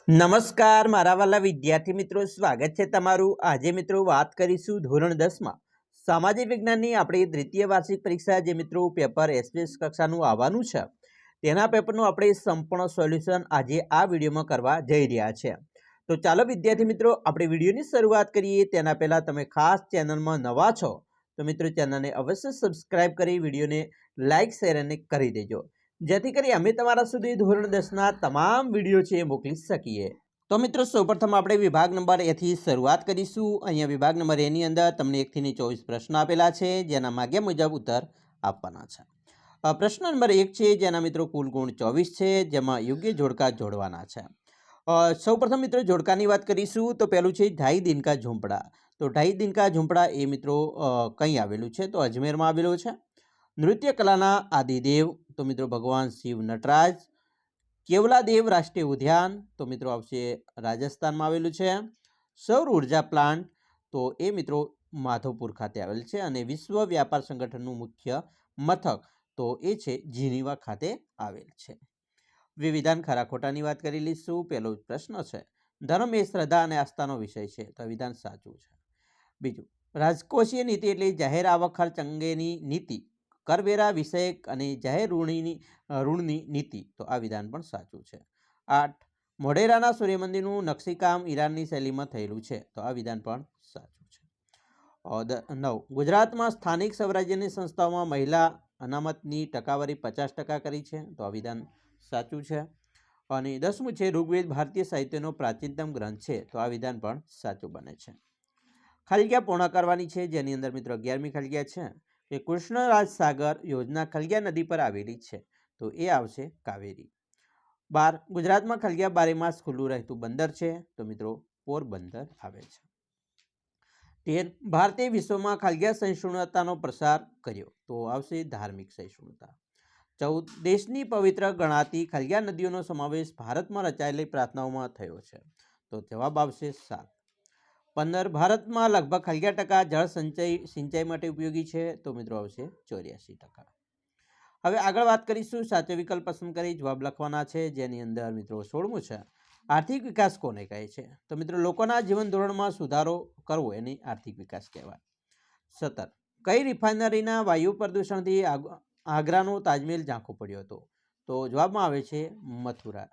નમસ્કાર મારા વાલા વિદ્યાર્થી મિત્રો, સ્વાગત છે તમારું। આજે મિત્રો વાત કરીશું ધોરણ 10માં સામાજિક વિજ્ઞાનની આપણી દ્વિતીય વાર્ષિક પરીક્ષા જે મિત્રો પેપર એસપીએસ કક્ષાનું આવવાનું છે તેના પેપરનું આપણે સંપૂર્ણ સોલ્યુશન આજે આ વિડીયોમાં કરવા જઈ રહ્યા છે। તો ચાલો વિદ્યાર્થી મિત્રો આપણે વિડીયોની શરૂઆત કરીએ। તેના પહેલાં તમે ખાસ ચેનલમાં નવા છો તો મિત્રો ચેનલને અવશ્ય સબસ્ક્રાઇબ કરી વિડીયોને લાઇક શેર અને કરી દેજો, જેથી કરી અમે તમારા સુધી ધોરણ 10ના તમામ વિડીયો છે એ મોકલી શકીએ। તો મિત્રો સૌપ્રથમ આપણે વિભાગ નંબર એ થી શરૂઆત કરીશું। અહીંયા વિભાગ નંબર એ ની અંદર તમને 1 થી 24 પ્રશ્ન આપેલા છે, જેના માગ્યા મુજબ ઉત્તર આપવાના છે। પ્રશ્ન નંબર 1 છે જેના મિત્રો કુલ ગુણ 24 છે, જેમાં યોગ્ય જોડકા જોડવાના છે। સૌપ્રથમ મિત્રો જોડકાની વાત કરીશું તો પહેલું છે ઢાઈ દિનકા ઝૂંપડા। તો ઢાઈ દિનકા ઝૂંપડા એ મિત્રો કઈ આવેલું છે તો અજમેરમાં આવેલું છે। નૃત્ય કલાના આદિદેવ તો મિત્રો ભગવાન શિવ નટરાજ। કેવલાદેવ રાષ્ટ્રીય ઉદ્યાન તો મિત્રો આવશે રાજસ્થાનમાં આવેલું છે। સૌર ઉર્જા પ્લાન્ટ તો એ મિત્રો માધવપુર ખાતે આવેલ છે, અને વિશ્વ વ્યાપાર સંગઠનનું મુખ્ય મથક તો એ છે જીનીવા ખાતે આવેલ છે। વિધાન ખરા ખોટાની વાત કરી લઈશું। પહેલો પ્રશ્ન છે ધર્મ એ શ્રદ્ધા અને આસ્થાનો વિષય છે, તો વિધાન સાચું છે। બીજું, રાજકોષીય નીતિ એટલે જાહેર આવક ખર્ચ અંગેની નીતિ, કરવેરા વિષયક અને જાહેર ઋણની નીતિ, તો આ વિધાન પણ સાચું છે। 8, મોઢેરાના સૂર્યમંદિરનું નકશીકામ ઈરાનની શૈલીમાં થયેલું છે, તો આ વિધાન પણ સાચું છે। 9, ગુજરાતમાં સ્થાનિક સ્વરાજ્યની સંસ્થાઓમાં મહિલા અનામતની ટકાવારી 50% કરી છે, તો આ વિધાન સાચું છે। અને 10મું છે ઋગ્વેદ ભારતીય સાહિત્યનો પ્રાચીનતમ ગ્રંથ છે, તો આ વિધાન પણ સાચું બને છે। ખાલિગ્યા પૂર્ણ કરવાની છે, જેની અંદર મિત્રો 11મી ખાલિગ્યા છે કે કૃષ્ણરાજ સાગર યોજના ખલિયા નદી પર આવેલી છે, તો એ આવશે કાવેરી। 12, ગુજરાતમાં ખલિયા 12 માસ ખુલ્લું રહેતું બંદર છે, તો મિત્રો પોરબંદર આવે છે। 13, ભારતે વિશ્વમાં ખલિયા સહિષ્ણુતાનો પ્રસાર કર્યો, તો આવશે ધાર્મિક સહિષ્ણુતા। 14, દેશની પવિત્ર ગણાતી ખલિયા નદીઓનો સમાવેશ ભારતમાં રચાયેલી પ્રાર્થનાઓમાં થયો છે, તો જવાબ આવશે 7। 15, ભારતમાં લગભગ 11% જળ સિંચાઈ માટે ઉપયોગી છે, તો મિત્રો આવશે 84%। હવે આગળ વાત કરીશું, સાચો વિકલ્પ પસંદ કરી જવાબ લખવાના છે, જેની અંદર મિત્રો 16મું છે આર્થિક વિકાસ કોને કહે છે, તો મિત્રો લોકોના જીવન ધોરણમાં સુધારો કરવો એને આર્થિક વિકાસ કહેવાય। 17, કઈ રિફાઇનરીના વાયુ પ્રદૂષણથી આગ્રાનો તાજમહેલ ઝાંખો પડ્યો હતો, તો જવાબમાં આવે છે મથુરા।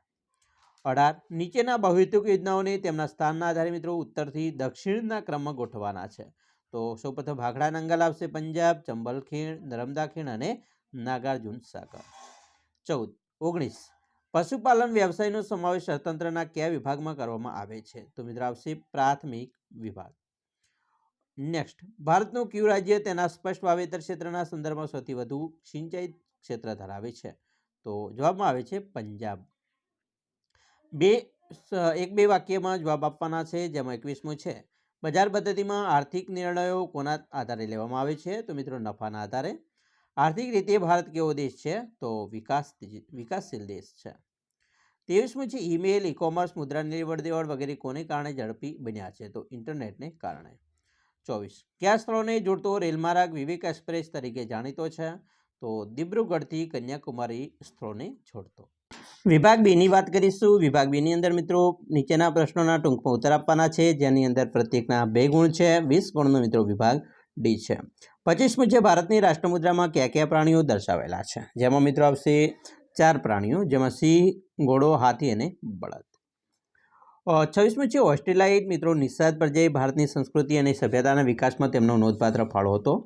18, નીચેના બહુહેતુક યોજનાઓને તેમના સ્થાનના આધારે મિત્રો ઉત્તરથી દક્ષિણના ક્રમમાં ગોઠવવાના છે, તો સૌપ્રથમ ભાખડા નંગલ આવશે પંજાબ, ચંબલ ખીણ, નર્મદા ખીણ અને નાગાર્જુન સાગર। 14, 19, પશુપાલન વ્યવસાયનો સમાવેશ અર્થતંત્રના કયા વિભાગમાં કરવામાં આવે છે, તો મિત્રો આવશે પ્રાથમિક વિભાગ। નેક્સ્ટ, ભારતનું કયું રાજ્ય તેના સ્પષ્ટ વાવેતર ક્ષેત્રના સંદર્ભમાં સૌથી વધુ સિંચાઈ ક્ષેત્ર ધરાવે છે, તો જવાબમાં આવે છે પંજાબ। 1-2 વાક્યમાં જવાબ આપવાના છે, જેમાં 21મું છે બજાર પદ્ધતિમાં આર્થિક નિર્ણયો કોના આધારે લેવામાં આવે છે, તો મિત્રો નફાના આધારે। આર્થિક રીતે ભારત કેવો દેશ છે, તો વિકાસશીલ દેશ છે। 23મું છે ઈમેલ, ઈ કોમર્સ, મુદ્રાની લેવડ દેવડ વગેરે કોને કારણે ઝડપી બન્યા છે, તો ઇન્ટરનેટને કારણે। 24, કયા સ્થળોને જોડતો રેલમાર્ગ વિવેક એક્સપ્રેસ તરીકે જાણીતો છે, તો દિબ્રુગઢથી કન્યાકુમારી સ્થળોને જોડતો। વિભાગ 2 ની વાત કરીશું। વિભાગ 2 ની અંદર મિત્રો નીચેના પ્રશ્નોના ટૂંકમાં ઉત્તર આપવાના છે, જેની અંદર પ્રત્યેકના 2 ગુણ છે। 20 ગુણનો મિત્રો વિભાગ ડી છે। 25મું છે ભારતની રાષ્ટ્રમુદ્રામાં કયા કયા પ્રાણીઓ દર્શાવેલા છે, જેમાં મિત્રો આવશે 4 પ્રાણીઓ, જેમાં સિંહ, ઘોડો, હાથી અને બળદ। 26મું છે ઓસ્ટ્રેલિયાઇટ મિત્રો નિષાદ પ્રજાએ ભારતની સંસ્કૃતિ અને સભ્યતાના વિકાસમાં તેમનો નોંધપાત્ર ફાળો હતો,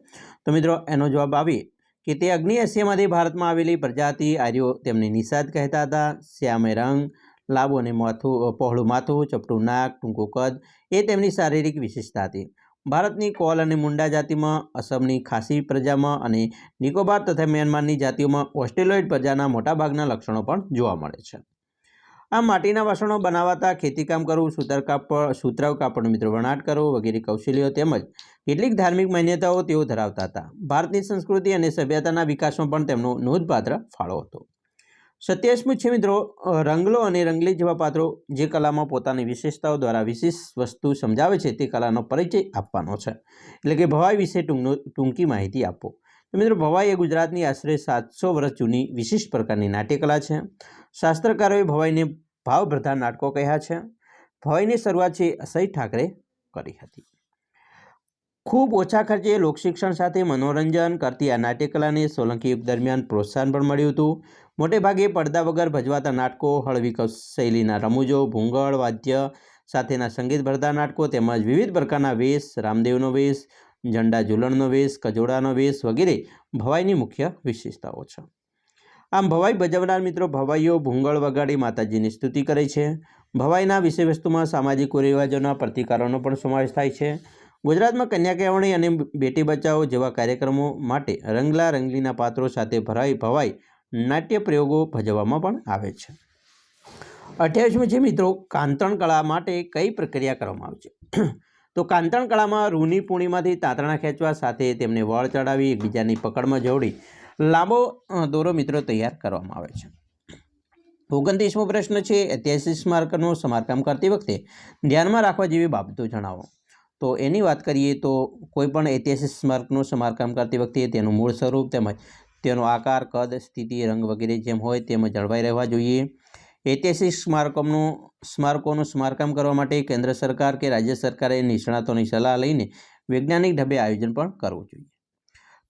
તો મિત્રો એનો જવાબ આવે કે તે અગ્નિ એશિયામાંથી ભારતમાં આવેલી પ્રજાતિ આર્યો તેમને નિષાદ કહેતા હતા। શ્યામે રંગ, લાંબુ અને પહોળું માથું, ચપટું નાક, ટૂંકું કદ એ તેમની શારીરિક વિશેષતા હતી। ભારતની કોલ અને મુંડા જાતિમાં, અસમની ખાસી પ્રજામાં અને નિકોબાર તથા મ્યાનમારની જાતિઓમાં ઓસ્ટ્રેલિયોઇડ પ્રજાના મોટાભાગના લક્ષણો પણ જોવા મળે છે। આ માટીના વાસણો બનાવતા, ખેતીકામ કરવું, સુતરાઉ કાપડનું મિત્રો વણાટ કરવું વગેરે કૌશલ્યો તેમજ કેટલીક ધાર્મિક માન્યતાઓ તેઓ ધરાવતા હતા। ભારતની સંસ્કૃતિ અને સભ્યતાના વિકાસમાં પણ તેમનો નોંધપાત્ર ફાળો હતો। 27મું છે મિત્રો રંગલો અને રંગલી જેવા પાત્રો જે કલામાં પોતાની વિશેષતાઓ દ્વારા વિશિષ્ટ વસ્તુ સમજાવે છે તે કલાનો પરિચય આપવાનો છે, એટલે કે ભવાઈ વિશે ટૂંકી માહિતી આપો। તો મિત્રો ભવાઈ એ ગુજરાતની આશરે 700 વર્ષ જૂની વિશિષ્ટ પ્રકારની નાટ્યકલા છે। શાસ્ત્રકારોએ ભવાઈને ભાવ પ્રધાન નાટકો કયા છે? ભવાઈની શરૂઆત છે અસહ્ય ઠાકરે કરી હતી. ખૂબ ઓછા ખર્ચે લોકશિક્ષણ સાથે મનોરંજન કરતી આ નાટ્યકલાને સોલંકી યુગ દરમિયાન પ્રોત્સાહન પણ મળ્યું હતું. મોટે ભાગે પડદા વગર ભજવાતા નાટકો, હળવી શૈલીના રમૂજો, ભૂંગળ વાદ્ય સાથેના સંગીતભરતા નાટકો તેમજ વિવિધ પ્રકારના વેશ, રામદેવનો વેશ, ઝંડા ઝૂલણનો વેશ, કજોડાનો વેશ વગેરે ભવાઈની મુખ્ય વિશેષતાઓ છે. આમ ભવાઈ ભજવનાર મિત્રો ભવાઈઓ ભૂંગળ વગાડી માતાજીની સ્તુતિ કરે છે. ભવાઈના વિષયવસ્તુમાં સામાજિક કુરિવાજોના પ્રતિકારોનો પણ સમાવેશ થાય છે. ગુજરાતમાં કન્યા કેળવણી અને બેટી બચાવો જેવા કાર્યક્રમો માટે રંગલા રંગલીના પાત્રો સાથે ભવાઈ નાટ્ય પ્રયોગો ભજવવામાં પણ આવે છે. 28મું છે મિત્રો કાંતણ કળા માટે કઈ પ્રક્રિયા કરવામાં આવે છે? તો કાંતણ કળામાં રૂની પૂણીમાંથી તાંતણા ખેંચવા સાથે તેમને વળ ચડાવી એકબીજાની પકડમાં જોડી લાંબો દોરો મિત્રો તૈયાર કરવામાં આવે છે. 29મો પ્રશ્ન છે ઐતિહાસિક સ્મારકનું સમારકામ કરતી વખતે ધ્યાનમાં રાખવા જેવી બાબતો જણાવો. તો એની વાત કરીએ તો કોઈપણ ઐતિહાસિક સ્મારકનું સમારકામ કરતી વખતે તેનું મૂળ સ્વરૂપ તેમજ તેનો આકાર, કદ, સ્થિતિ, રંગ વગેરે જેમ હોય તેમ જળવાઈ રહેવા જોઈએ. ઐતિહાસિક સ્મારકોનું સમારકામ કરવા માટે કેન્દ્ર સરકાર કે રાજ્ય સરકારે નિષ્ણાતોની સલાહ લઈને વૈજ્ઞાનિક ઢબે આયોજન પણ કરવું જોઈએ.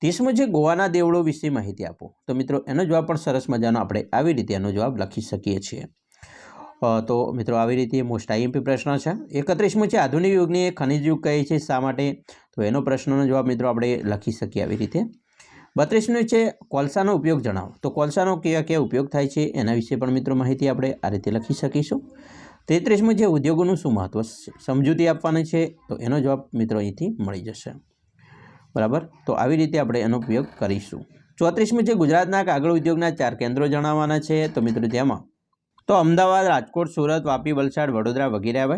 30મું છે ગોવાના દેવળો વિશે માહિતી આપો. તો મિત્રો એનો જવાબ પણ સરસ મજાનો આપણે આવી રીતે એનો જવાબ લખી શકીએ છીએ. તો મિત્રો આવી રીતે મોસ્ટ આઈએમપી પ્રશ્ન છે. 31મું છે આધુનિક યુગને ખનિજ યુગ કહે છે શા માટે? તો એનો પ્રશ્નનો જવાબ મિત્રો આપણે લખી શકીએ આવી રીતે. 32મું છે કોલસાનો ઉપયોગ જણાવો. તો કોલસાનો કયા ઉપયોગ થાય છે એના વિશે પણ મિત્રો માહિતી આપણે આ રીતે લખી શકીશું. 33મું છે ઉદ્યોગોનું શું મહત્વ છે? સમજૂતી આપવાની છે. તો એનો જવાબ મિત્રો અહીંથી મળી જશે. બરાબર, તો આવી રીતે આપણે એનો ઉપયોગ કરીશું. 34મું છે ગુજરાતના કાગળ ઉદ્યોગના 4 કેન્દ્રો જણાવવાના છે. તો મિત્રો તેમાં તો અમદાવાદ, રાજકોટ, સુરત, વાપી, વલસાડ, વડોદરા વગેરે આવે.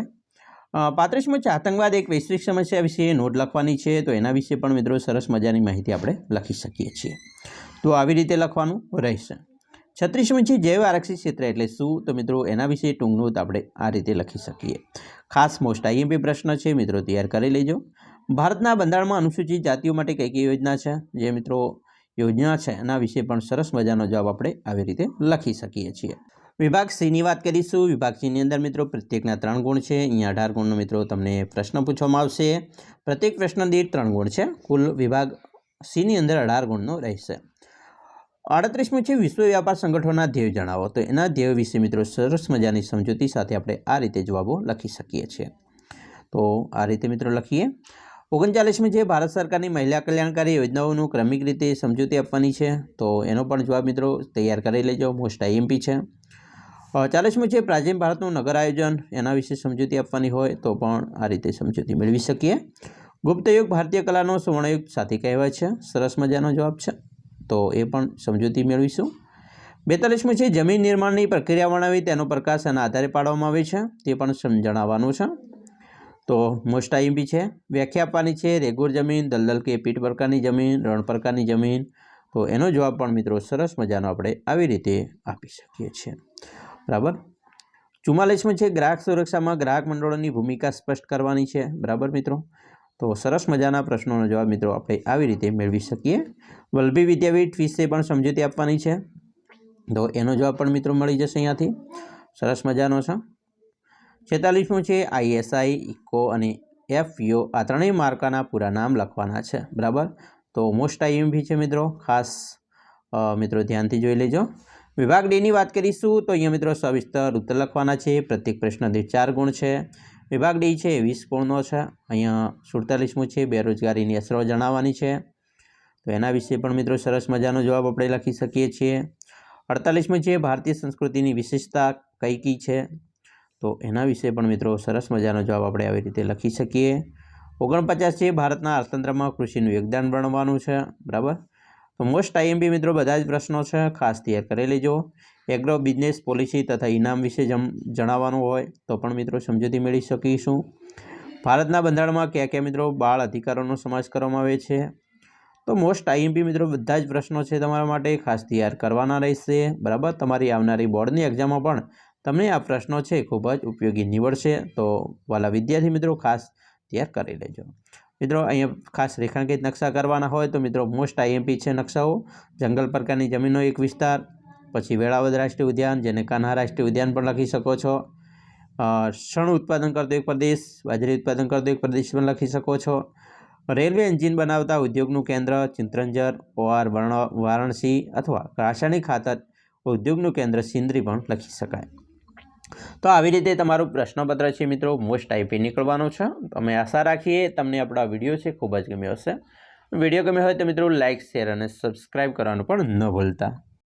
35મું છે આતંકવાદ એક વૈશ્વિક સમસ્યા વિશે નોટ લખવાની છે. તો એના વિશે પણ મિત્રો સરસ મજાની માહિતી આપણે લખી શકીએ છીએ. તો આવી રીતે લખવાનું રહેશે. 36મું છે જૈવ આરક્ષિત ક્ષેત્ર એટલે શું? તો મિત્રો એના વિશે ટૂંક નોટ આપણે આ રીતે લખી શકીએ. ખાસ મોસ્ટ આઈએમપી પ્રશ્ન છે મિત્રો, તૈયાર કરી લેજો. ભારતના બંધારણમાં અનુસૂચિત જાતિઓ માટે કઈ કઈ યોજના છે? જે મિત્રો યોજના છે એના વિશે પણ સરસ મજાનો જવાબ આપણે આવી રીતે લખી શકીએ છીએ. વિભાગ સીની વાત કરીશું. વિભાગ સીની અંદર મિત્રો પ્રત્યેકના 3 ગુણ છે. અહીંયા 18 ગુણનો મિત્રો તમને પ્રશ્ન પૂછવામાં આવશે. પ્રત્યેક પ્રશ્ન દીઠ 3 ગુણ છે. કુલ વિભાગ સીની અંદર 18 ગુણનો રહેશે. 38મું છે વિશ્વ વ્યાપાર સંગઠનના ધ્યેય જણાવો. તો એના ધ્યેય વિશે મિત્રો સરસ મજાની સમજૂતી સાથે આપણે આ રીતે જવાબો લખી શકીએ છીએ. તો આ રીતે મિત્રો લખીએ. 39મું છે ભારત સરકારની મહિલા કલ્યાણકારી યોજનાઓનું ક્રમિક રીતે સમજૂતી આપવાની છે. તો એનો પણ જવાબ મિત્રો તૈયાર કરી લેજો, મોસ્ટ આઈએમપી છે. 40મું છે પ્રાચીન ભારતનું નગર આયોજન, એના વિશે સમજૂતી આપવાની હોય તો પણ આ રીતે સમજૂતી મેળવી શકીએ. ગુપ્તયુગ ભારતીય કલાનો સુવર્ણયુગ સાથે કહેવાય છે. સરસ મજાનો જવાબ છે. તો એ પણ સમજૂતી મેળવીશું. 42મું છે જમીન નિર્માણની પ્રક્રિયા વર્ણવી તેનો પ્રકાશ એના આધારે પાડવામાં આવે છે. તે પણ જણાવવાનું છે. તો મોસ્ટ આઈએમપી છે. વ્યાખ્યા આપવાની છે રેગુર જમીન, દલદલ કે પીઠ પ્રકારની જમીન, રણ પ્રકારની જમીન. તો એનો જવાબ પણ મિત્રો સરસ મજાનો આપણે આવી રીતે આપી શકીએ છીએ. બરાબર. 44મું છે ગ્રાહક સુરક્ષામાં ગ્રાહક મંડળોની ભૂમિકા સ્પષ્ટ કરવાની છે. બરાબર મિત્રો. તો સરસ મજાના પ્રશ્નોનો જવાબ મિત્રો આપણે આવી રીતે મેળવી શકીએ. વલ્લભી વિદ્યાપીઠ વિશે પણ સમજૂતી આપવાની છે. તો એનો જવાબ પણ મિત્રો મળી જશે અહીંયાથી. સરસ મજાનો છે. 46મું છે આઈએસઆઈ, ઇકો અને એફઈઓ આ ત્રણેય માર્કાના પૂરા નામ લખવાના છે. બરાબર. તો મોસ્ટ આઈએમપી છે મિત્રો, ખાસ મિત્રો ધ્યાનથી જોઈ લેજો. વિભાગ ડીની વાત કરીશું તો અહીંયા મિત્રો સવિસ્તર ઉત્તર લખવાના છે. પ્રત્યેક પ્રશ્ન દીઠ 4 ગુણ છે. વિભાગ ડી છે 20 ગુણનો છે. અહીંયા 47મું છે બેરોજગારીની અસરો જણાવવાની છે. તો એના વિશે પણ મિત્રો સરસ મજાનો જવાબ આપણે લખી શકીએ છીએ. 48મું છે ભારતીય સંસ્કૃતિની વિશેષતા કઈ કઈ છે? તો એના વિશે પણ મિત્રો સરસ મજાનો જવાબ આપણે આવી રીતે લખી શકીએ. 49 છે ભારતના અર્થતંત્રમાં કૃષિનું યોગદાન ગણવાનું છે. બરાબર. તો મોસ્ટ આઈએમપી મિત્રો બધા જ પ્રશ્નો છે, ખાસ તૈયાર કરી લેજો. એગ્રો બિઝનેસ પોલિસી તથા ઇનામ વિશે જણાવવાનું હોય તો પણ મિત્રો સમજૂતી મેળવી શકીશું. ભારતના બંધારણમાં કયા મિત્રો બાળ અધિકારોનો સમાવેશ કરવામાં આવે છે? તો મોસ્ટ આઈએમપી મિત્રો બધા જ પ્રશ્નો છે તમારા માટે, ખાસ તૈયાર કરવાના રહેશે. બરાબર. તમારી આવનારી બોર્ડની એક્ઝામમાં પણ તમને આ પ્રશ્નો છે ખૂબ જ ઉપયોગી નીવડશે. તો વાલા વિદ્યાર્થી મિત્રો ખાસ તૈયાર કરી લેજો. મિત્રો અહીંયા ખાસ રેખાંકિત નકશા કરવાના હોય તો મિત્રો મોસ્ટ આઈએમપી છે નકશાઓ. જંગલ પ્રકારની જમીનનો એક વિસ્તાર, પછી વેળાવદર રાષ્ટ્રીય ઉદ્યાન, જેને કાન્હા રાષ્ટ્રીય ઉદ્યાન પણ લખી શકો છો. શણ ઉત્પાદન કરતો એક પ્રદેશ, બાજરી ઉત્પાદન કરતો એક પ્રદેશ પણ લખી શકો છો. રેલવે એન્જિન બનાવતા ઉદ્યોગનું કેન્દ્ર ચિત્રંજન, OR વારાણસી અથવા રાસાયણિક ખાતર ઉદ્યોગનું કેન્દ્ર સિંદરી પણ લખી શકાય. તો આવી રીતે તમારું પ્રશ્નપત્ર છે મિત્રો મોસ્ટ આઈપી નીકળવાનું છે. અમે આશા રાખીએ તમને આપણો આ વિડીયો છે ખૂબ જ ગમ્યો હશે. વિડીયો ગમ્યો હોય તો મિત્રો લાઇક, શેર અને સબસ્ક્રાઈબ કરવાનું પણ ન ભૂલતા.